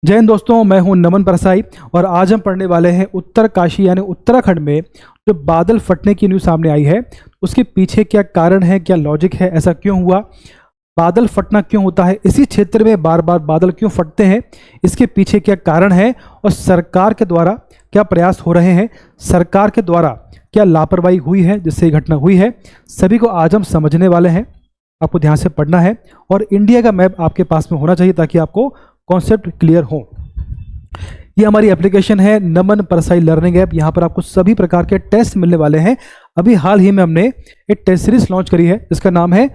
जय हिंद दोस्तों, मैं हूं नमन परसाई और आज हम पढ़ने वाले हैं उत्तरकाशी यानी उत्तराखंड में जो बादल फटने की न्यूज़ सामने आई है उसके पीछे क्या कारण है, क्या लॉजिक है, ऐसा क्यों हुआ, बादल फटना क्यों होता है, इसी क्षेत्र में बार बार बादल क्यों फटते हैं, इसके पीछे क्या कारण है और सरकार के द्वारा क्या प्रयास हो रहे हैं, सरकार के द्वारा क्या लापरवाही हुई है जिससे ये घटना हुई है, सभी को आज हम समझने वाले हैं। आपको ध्यान से पढ़ना है और इंडिया का मैप आपके पास में होना चाहिए ताकि आपको कॉन्सेप्ट क्लियर हो। ये हमारी एप्लीकेशन है नमन परसाई लर्निंग ऐप। यहाँ पर आपको सभी प्रकार के टेस्ट मिलने वाले हैं। अभी हाल ही में हमने एक टेस्ट सीरीज लॉन्च करी है जिसका नाम है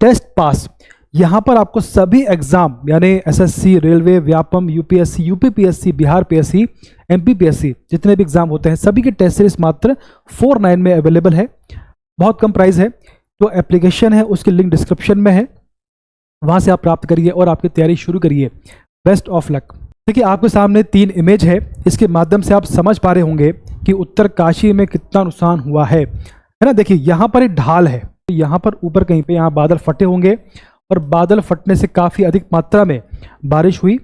टेस्ट पास। यहाँ पर आपको सभी एग्जाम यानी SSC, railway, Vyapam, UPSC, UPPSC, Bihar PSC, MPPSC जितने भी एग्जाम होते हैं सभी के टेस्ट सीरीज मात्र 49 में अवेलेबल है। बहुत कम प्राइस है। जो एप्लीकेशन है उसकी लिंक डिस्क्रिप्शन में है, वहाँ से आप प्राप्त करिए और आपकी तैयारी शुरू करिए। Best of luck. देखिए आपके सामने 3 इमेज है, इसके माध्यम से आप समझ पा रहे होंगे कि उत्तरकाशी में कितना नुकसान हुआ है ना। देखिए यहाँ पर एक ढाल है, यहाँ पर ऊपर कहीं पे यहाँ बादल फटे होंगे और बादल फटने से काफ़ी अधिक मात्रा में बारिश हुई।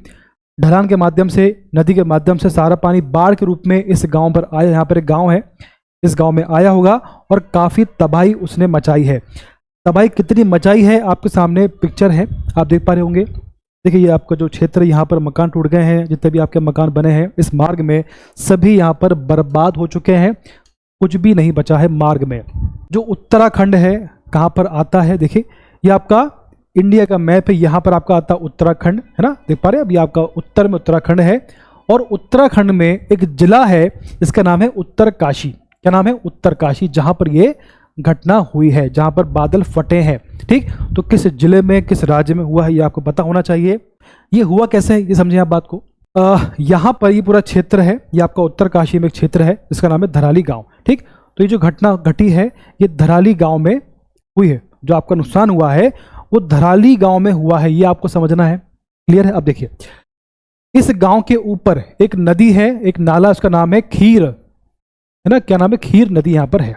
ढलान के माध्यम से, नदी के माध्यम से सारा पानी बाढ़ के रूप में इस गांव पर आया। यहाँ पर एक गांव है, इस गांव में आया होगा और काफ़ी तबाही उसने मचाई है। तबाही कितनी मचाई है आपके सामने पिक्चर है, आप देख पा रहे होंगे। देखिए ये आपका जो क्षेत्र, यहाँ पर मकान टूट गए हैं, जितने भी आपके मकान बने हैं इस मार्ग में सभी यहाँ पर बर्बाद हो चुके हैं, कुछ भी नहीं बचा है मार्ग में। जो उत्तराखंड है कहाँ पर आता है, देखिए ये आपका इंडिया का मैप है, यहाँ पर आपका आता उत्तराखंड है ना, देख पा रहे हैं। अब ये आपका उत्तर में उत्तराखंड है और उत्तराखंड में एक जिला है जिसका नाम है उत्तरकाशी। क्या नाम है? उत्तरकाशी, जहाँ पर ये घटना हुई है, जहां पर बादल फटे हैं। ठीक, तो किस जिले में, किस राज्य में हुआ है ये आपको पता होना चाहिए। ये हुआ कैसे है ये समझिए आप बात को। यहाँ पर ये पूरा क्षेत्र है, ये आपका उत्तरकाशी में एक क्षेत्र है जिसका नाम है धराली गांव। ठीक, तो ये जो घटना घटी है ये धराली गांव में हुई है। जो आपका नुकसान हुआ है वो धराली गांव में हुआ है, ये आपको समझना है। क्लियर है? अब देखिए इस गांव के ऊपर एक नदी है, एक नाला, उसका नाम है खीर, है ना। क्या नाम है? खीर नदी यहाँ पर है।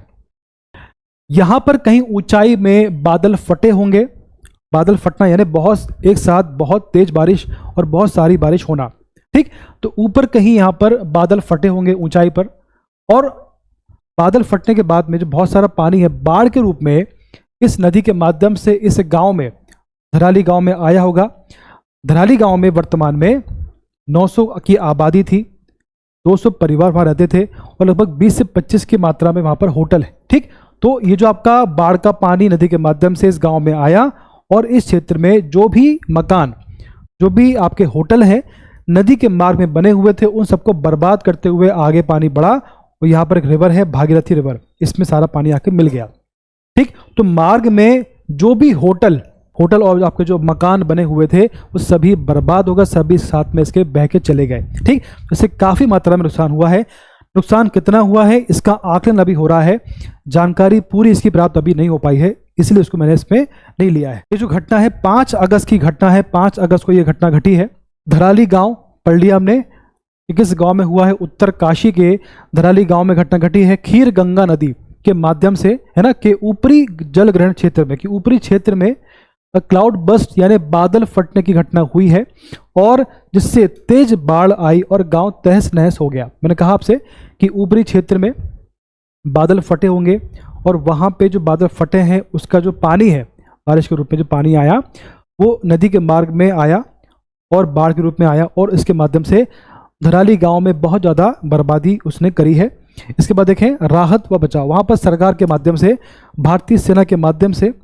यहां पर कहीं ऊंचाई में बादल फटे होंगे। बादल फटना यानी बहुत एक साथ बहुत तेज बारिश और बहुत सारी बारिश होना। ठीक, तो ऊपर कहीं यहां पर बादल फटे होंगे ऊंचाई पर, और बादल फटने के बाद में जो बहुत सारा पानी है बाढ़ के रूप में इस नदी के माध्यम से इस गांव में, धराली गांव में आया होगा। धराली गांव में वर्तमान में 900 की आबादी थी, 200 परिवार वहां रहते थे और लगभग 20 से 25 की मात्रा में वहां पर होटल है। ठीक, तो ये जो आपका बाढ़ का पानी नदी के माध्यम से इस गांव में आया और इस क्षेत्र में जो भी मकान, जो भी आपके होटल हैं नदी के मार्ग में बने हुए थे उन सबको बर्बाद करते हुए आगे पानी बढ़ा और यहाँ पर एक रिवर है भागीरथी रिवर, इसमें सारा पानी आके मिल गया। ठीक, तो मार्ग में जो भी होटल और आपके जो मकान बने हुए थे वो सभी बर्बाद होगा, सभी साथ में इसके बह के चले गए। ठीक, इससे काफ़ी मात्रा में नुकसान हुआ है। नुकसान कितना हुआ है इसका आकलन अभी हो रहा है, जानकारी पूरी इसकी प्राप्त अभी नहीं हो पाई है, इसलिए उसको मैंने इसमें नहीं लिया है। ये जो घटना है 5 अगस्त की घटना है, 5 अगस्त को ये घटना घटी है। धराली गांव पढ़ लिया हमने, किस गांव में हुआ है? उत्तरकाशी के धराली गांव में घटना घटी है। खीर गंगा नदी के माध्यम से, है ना, के ऊपरी जल ग्रहण क्षेत्र में, कि ऊपरी क्षेत्र में क्लाउड बस्ट यानी बादल फटने की घटना हुई है और जिससे तेज बाढ़ आई और गांव तहस नहस हो गया। मैंने कहा आपसे कि ऊपरी क्षेत्र में बादल फटे होंगे और वहां पे जो बादल फटे हैं उसका जो पानी है, बारिश के रूप में जो पानी आया वो नदी के मार्ग में आया और बाढ़ के रूप में आया और इसके माध्यम से धराली गांव में बहुत ज़्यादा बर्बादी उसने करी है। इसके बाद देखें राहत व बचाव, वहाँ पर सरकार के माध्यम से, भारतीय सेना के माध्यम से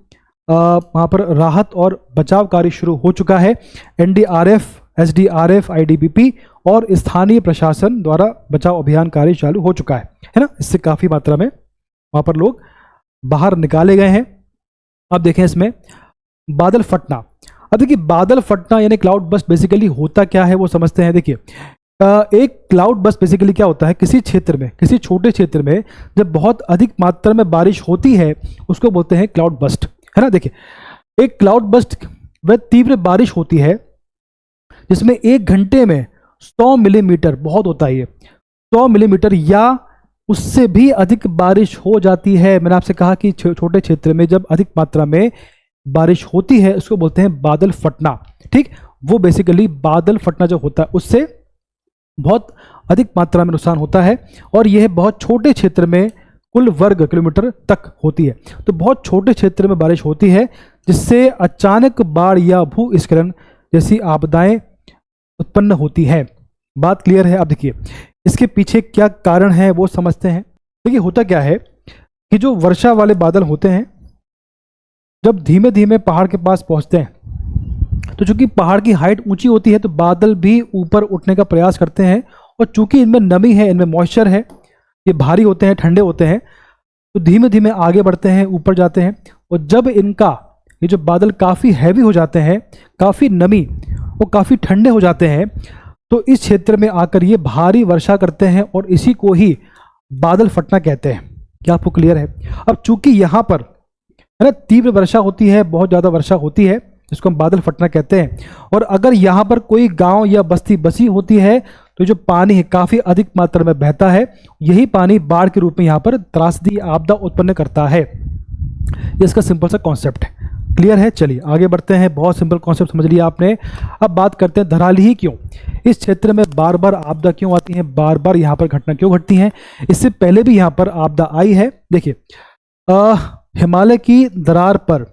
वहाँ पर राहत और बचाव कार्य शुरू हो चुका है। एनडीआरएफ, एसडीआरएफ, आईटीबीपी और स्थानीय प्रशासन द्वारा बचाव अभियान कार्य चालू हो चुका है ना। इससे काफ़ी मात्रा में वहाँ पर लोग बाहर निकाले गए हैं। अब देखें इसमें बादल फटना। अब देखिए बादल फटना यानी क्लाउड बस्ट बेसिकली होता क्या है वो समझते हैं। देखिए एक क्लाउड बस्ट बेसिकली क्या होता है, किसी क्षेत्र में, किसी छोटे क्षेत्र में जब बहुत अधिक मात्रा में बारिश होती है उसको बोलते हैं क्लाउड बस्ट, है ना। देखिए एक क्लाउड बस्ट वह तीव्र बारिश होती है जिसमें 1 घंटे में 100 मिलीमीटर, बहुत होता है ये, 100 मिलीमीटर या उससे भी अधिक बारिश हो जाती है। मैंने आपसे कहा कि छोटे क्षेत्र में जब अधिक मात्रा में बारिश होती है उसको बोलते हैं बादल फटना। ठीक, वो बेसिकली बादल फटना जो होता है उससे बहुत अधिक मात्रा में नुकसान होता है, और यह बहुत छोटे क्षेत्र में कुल वर्ग किलोमीटर तक होती है। तो बहुत छोटे क्षेत्र में बारिश होती है जिससे अचानक बाढ़ या भूस्खलन जैसी आपदाएं उत्पन्न होती है। बात क्लियर है? अब देखिए इसके पीछे क्या कारण है वो समझते हैं। देखिए होता क्या है कि जो वर्षा वाले बादल होते हैं जब धीमे धीमे पहाड़ के पास पहुंचते हैं तो चूंकि पहाड़ की हाइट ऊंची होती है तो बादल भी ऊपर उठने का प्रयास करते हैं, और चूंकि इनमें नमी है, इनमें मॉइस्चर है, ये भारी होते हैं, ठंडे होते हैं, तो धीमे धीमे आगे बढ़ते हैं, ऊपर जाते हैं। और जब इनका ये जो बादल काफ़ी हैवी हो जाते हैं, काफ़ी नमी वो काफ़ी ठंडे हो जाते हैं, तो इस क्षेत्र में आकर ये भारी वर्षा करते हैं और इसी को ही बादल फटना कहते हैं। क्या आपको क्लियर है? अब चूंकि यहाँ पर है ना तीव्र वर्षा होती है, बहुत ज़्यादा वर्षा होती है, जिसको हम बादल फटना कहते हैं, और अगर यहाँ पर कोई गांव या बस्ती बसी होती है तो जो पानी है काफ़ी अधिक मात्रा में बहता है, यही पानी बाढ़ के रूप में यहाँ पर त्रासदी आपदा उत्पन्न करता है। ये इसका सिंपल सा कॉन्सेप्ट है। क्लियर है? चलिए आगे बढ़ते हैं। बहुत सिंपल कॉन्सेप्ट समझ लिया आपने। अब बात करते हैं धराली ही क्यों, इस क्षेत्र में बार बार आपदा क्यों आती है, बार बार यहाँ पर घटना क्यों घटती हैं। इससे पहले भी यहाँ पर आपदा आई है। देखिए हिमालय की दरार पर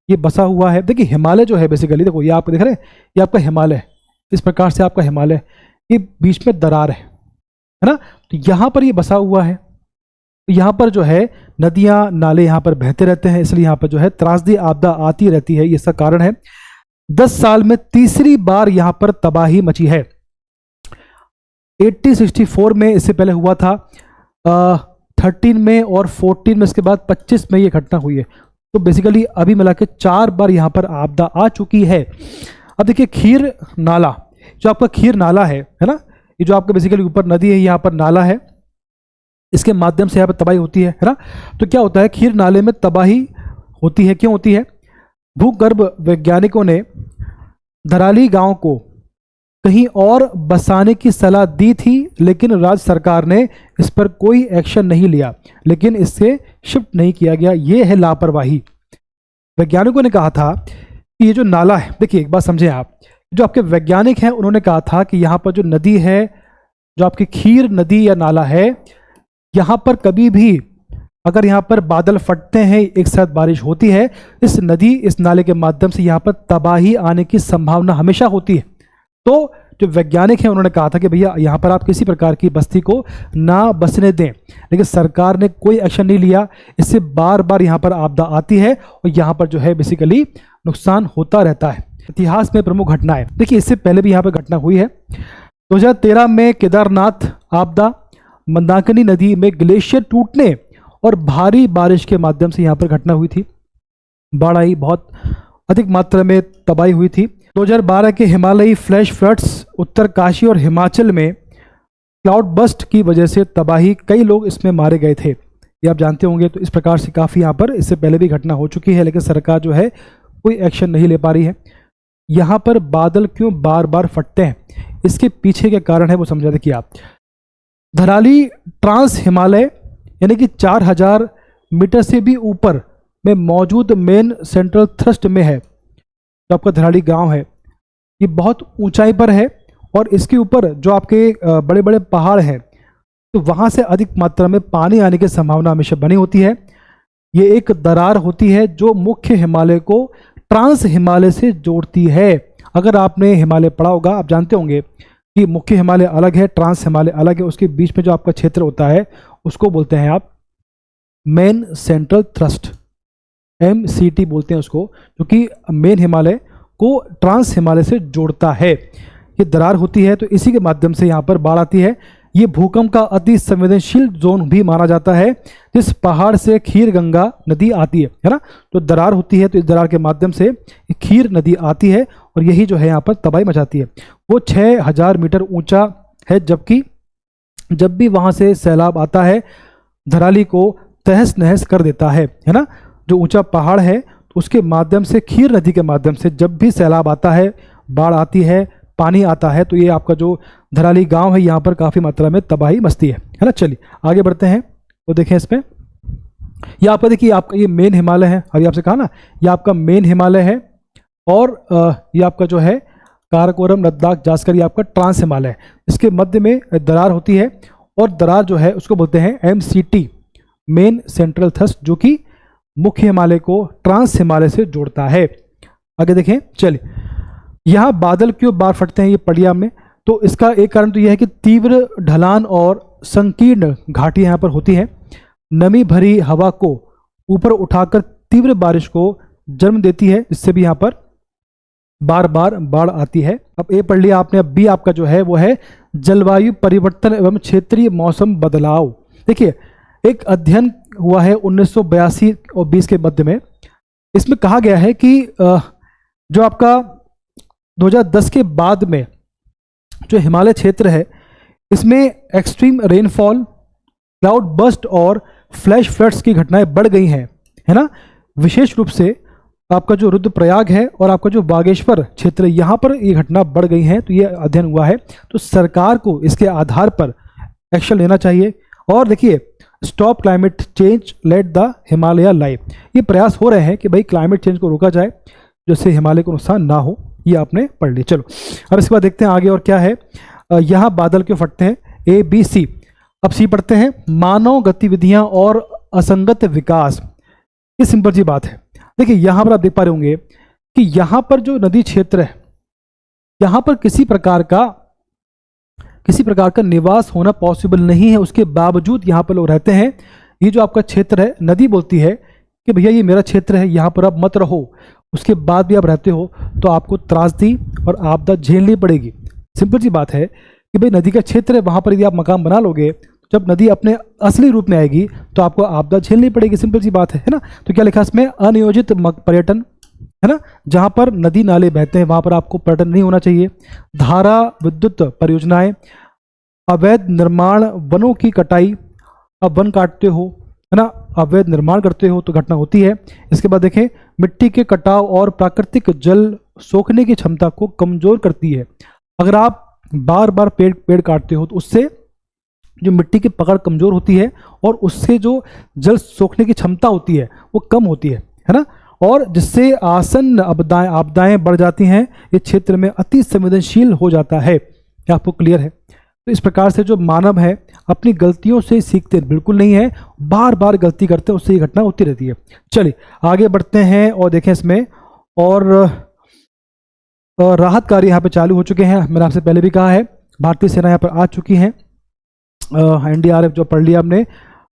ये बसा हुआ है। देखिए हिमालय जो है बेसिकली, देखो ये आपको दिख रहा है, ये आपका हिमालय है, इस प्रकार से आपका हिमालय, ये बीच में दरार है ना, तो यहाँ पर ये बसा हुआ है। यहाँ पर जो है नदियाँ नाले यहाँ पर बहते रहते हैं, इसलिए यहाँ पर जो है त्रासदी आपदा आती रहती है, ये इसका कारण है। 10 साल में तीसरी बार यहाँ पर तबाही मची है। 1864 में इससे पहले हुआ था, 13 में और 14 में, इसके बाद 25 में ये घटना हुई है। तो बेसिकली अभी मिला के 4 बार यहाँ पर आपदा आ चुकी है। अब देखिए खीर नाला, जो आपका खीर नाला है ना, ये जो आपका बेसिकली ऊपर नदी है, यहाँ पर नाला है, इसके माध्यम से यहाँ पर तबाही होती है ना। तो क्या होता है, खीर नाले में तबाही होती है, क्यों होती है? भूगर्भ वैज्ञानिकों ने धराली गांव को कहीं और बसाने की सलाह दी थी, लेकिन राज्य सरकार ने इस पर कोई एक्शन नहीं लिया, लेकिन इससे शिफ्ट नहीं किया गया। ये है लापरवाही। वैज्ञानिकों ने कहा था कि ये जो नाला है, देखिए एक बात समझें आप, जो आपके वैज्ञानिक हैं उन्होंने कहा था कि यहाँ पर जो नदी है, जो आपकी खीर नदी या नाला है, यहाँ पर कभी भी अगर यहाँ पर बादल फटते हैं, एक साथ बारिश होती है, इस नदी इस नाले के माध्यम से यहाँ पर तबाही आने की संभावना हमेशा होती है। तो जो वैज्ञानिक हैं उन्होंने कहा था कि भैया यहाँ पर आप किसी प्रकार की बस्ती को ना बसने दें, लेकिन सरकार ने कोई एक्शन नहीं लिया। इससे बार बार यहाँ पर आपदा आती है और यहाँ पर जो है बेसिकली नुकसान होता रहता है। इतिहास में प्रमुख घटनाएं, देखिए इससे पहले भी यहाँ पर घटना हुई है। 2013 में केदारनाथ आपदा, मंदाकिनी नदी में ग्लेशियर टूटने और भारी बारिश के माध्यम से यहाँ पर घटना हुई थी, बाढ़ आई, बहुत अधिक मात्रा में तबाही हुई थी। 2012 के हिमालयी फ्लैश फ्लड्स, उत्तरकाशी और हिमाचल में क्लाउड बस्ट की वजह से तबाही, कई लोग इसमें मारे गए थे, ये आप जानते होंगे। तो इस प्रकार से काफ़ी यहाँ पर इससे पहले भी घटना हो चुकी है, लेकिन सरकार जो है कोई एक्शन नहीं ले पा रही है। यहाँ पर बादल क्यों बार बार फटते हैं, इसके पीछे के कारण है वो समझा। देखिए आप, धराली ट्रांस हिमालय यानी कि 4000 मीटर से भी ऊपर में मौजूद मेन सेंट्रल थ्रस्ट में है। जो आपका धराली गांव है ये बहुत ऊंचाई पर है, और इसके ऊपर जो आपके बड़े बड़े पहाड़ हैं, तो वहाँ से अधिक मात्रा में पानी आने की संभावना हमेशा बनी होती है। ये एक दरार होती है जो मुख्य हिमालय को ट्रांस हिमालय से जोड़ती है। अगर आपने हिमालय पढ़ा होगा, आप जानते होंगे कि मुख्य हिमालय अलग है, ट्रांस हिमालय अलग है, उसके बीच में जो आपका क्षेत्र होता है उसको बोलते हैं आप मेन सेंट्रल थ्रस्ट, MCT बोलते हैं उसको, जो कि मेन हिमालय को ट्रांस हिमालय से जोड़ता है। ये दरार होती है, तो इसी के माध्यम से यहाँ पर बाढ़ आती है। ये भूकंप का अति संवेदनशील जोन भी माना जाता है, जिस पहाड़ से खीर गंगा नदी आती है ना। तो दरार होती है, तो इस दरार के माध्यम से खीर नदी आती है और यही जो है यहाँ पर तबाही मचाती है। वो 6000 मीटर ऊंचा है, जबकि जब भी वहाँ से सैलाब आता है धराली को तहस नहस कर देता है ना। जो ऊंचा पहाड़ है तो उसके माध्यम से, खीर नदी के माध्यम से जब भी सैलाब आता है, बाढ़ आती है, पानी आता है, तो ये आपका जो धराली गांव है यहाँ पर काफ़ी मात्रा में तबाही मचती है ना। चलिए आगे बढ़ते हैं। तो देखें इसमें, ये आपका देखिए, आपका ये मेन हिमालय है, अभी आपसे कहा ना, ये आपका मेन हिमालय है, और ये आपका जो है काराकोरम, लद्दाख, जास्कर, ये आपका ट्रांस हिमालय, इसके मध्य में दरार होती है और दरार जो है उसको बोलते हैं MCT, मेन सेंट्रल थ्रस्ट, जो कि मुख्य हिमालय को ट्रांस हिमालय से जोड़ता है। आगे देखें, चलिए यहाँ बादल क्यों बार फटते हैं ये पढ़िए में। तो इसका एक कारण तो यह है कि तीव्र ढलान और संकीर्ण घाटी यहाँ पर होती है, नमी भरी हवा को ऊपर उठाकर तीव्र बारिश को जन्म देती है, इससे भी यहाँ पर बार बार बाढ़ आती है। अब ए पढ़ लिया आपने। अब बी आपका जो है वो है जलवायु परिवर्तन एवं क्षेत्रीय मौसम बदलाव। देखिए एक अध्ययन हुआ है 1982 और 20 के मध्य में, इसमें कहा गया है कि जो आपका 2010 के बाद में जो हिमालय क्षेत्र है इसमें एक्सट्रीम रेनफॉल, क्लाउड बर्स्ट और फ्लैश फ्लड्स की घटनाएं बढ़ गई हैं, है ना। विशेष रूप से आपका जो रुद्रप्रयाग है और आपका जो बागेश्वर क्षेत्र है यहाँ पर ये घटना बढ़ गई है। तो ये अध्ययन हुआ है, तो सरकार को इसके आधार पर एक्शन लेना चाहिए। और देखिए stop climate change, let the Himalaya live, ये प्रयास हो रहे हैं कि भाई क्लाइमेट चेंज को रोका जाए जिससे हिमालय को नुकसान ना हो, ये आपने पढ़ ली। चलो अब इसके बाद देखते हैं आगे और क्या है। यहाँ बादल क्यों फटते हैं, ABC। अब सी पढ़ते हैं, मानव गतिविधियां और असंगत विकास। ये सिंपल सी बात है। देखिए यहाँ पर आप देख पा रहे होंगे कि यहाँ पर जो नदी क्षेत्र है यहाँ पर किसी प्रकार का निवास होना पॉसिबल नहीं है, उसके बावजूद यहाँ पर लोग रहते हैं। ये जो आपका क्षेत्र है, नदी बोलती है कि भैया ये मेरा क्षेत्र है, यहाँ पर आप मत रहो, उसके बाद भी आप रहते हो तो आपको त्रासदी और आपदा झेलनी पड़ेगी। सिंपल सी बात है कि भाई नदी का क्षेत्र है, वहाँ पर यदि आप मकान बना लोगे, जब नदी अपने असली रूप में आएगी तो आपको आपदा झेलनी पड़ेगी। सिंपल सी बात है ना। तो क्या लिखा इसमें, अनियोजित पर्यटन, है ना, जहाँ पर नदी नाले बहते हैं वहाँ पर आपको पर्यटन नहीं होना चाहिए। धारा विद्युत परियोजनाएं, अवैध निर्माण, वनों की कटाई, अब वन काटते हो, है ना, अवैध निर्माण करते हो तो घटना होती है। इसके बाद देखें, मिट्टी के कटाव और प्राकृतिक जल सोखने की क्षमता को कमजोर करती है। अगर आप बार बार पेड़ काटते हो तो उससे जो मिट्टी की पकड़ कमजोर होती है और उससे जो जल सोखने की क्षमता होती है वो कम होती है ना, और जिससे आसन्न आपदाएं बढ़ जाती हैं। ये क्षेत्र में अति संवेदनशील हो जाता है। क्या आपको क्लियर है? तो इस प्रकार से जो मानव है अपनी गलतियों से सीखते बिल्कुल नहीं है, बार बार गलती करते हैं, उससे ये घटना होती रहती है। चलिए आगे बढ़ते हैं और देखें इसमें, और राहत कार्य यहाँ पे चालू हो चुके हैं। मैंने आपसे पहले भी कहा है भारतीय सेना यहाँ पर आ चुकी है। NDRF जो पढ़ लिया हमने।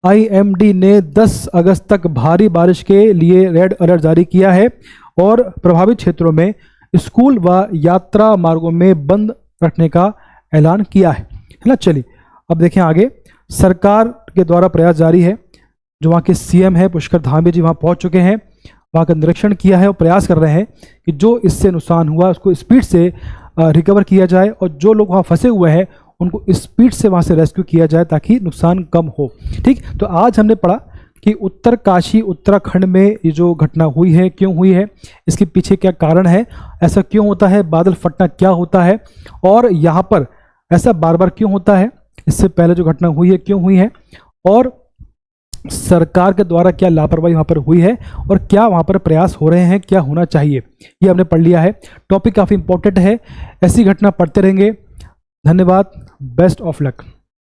IMD ने 10 अगस्त तक भारी बारिश के लिए रेड अलर्ट जारी किया है और प्रभावित क्षेत्रों में स्कूल व यात्रा मार्गों में बंद रखने का ऐलान किया है ना। चलिए अब देखें आगे, सरकार के द्वारा प्रयास जारी है। जो वहाँ के CM है पुष्कर धामी जी वहाँ पहुँच चुके हैं, वहाँ का निरीक्षण किया है और प्रयास कर रहे हैं कि जो इससे नुकसान हुआ उसको स्पीड से रिकवर किया जाए और जो लोग वहाँ फंसे हुए हैं उनको स्पीड से वहाँ से रेस्क्यू किया जाए ताकि नुकसान कम हो। ठीक, तो आज हमने पढ़ा कि उत्तरकाशी उत्तराखंड में ये जो घटना हुई है क्यों हुई है, इसके पीछे क्या कारण है, ऐसा क्यों होता है, बादल फटना क्या होता है और यहाँ पर ऐसा बार बार क्यों होता है, इससे पहले जो घटना हुई है क्यों हुई है, और सरकार के द्वारा क्या लापरवाही वहाँ पर हुई है और क्या वहाँ पर प्रयास हो रहे हैं, क्या होना चाहिए, ये हमने पढ़ लिया है। टॉपिक काफ़ी इंपॉर्टेंट है, ऐसी घटना पढ़ते रहेंगे। धन्यवाद, बेस्ट ऑफ लक।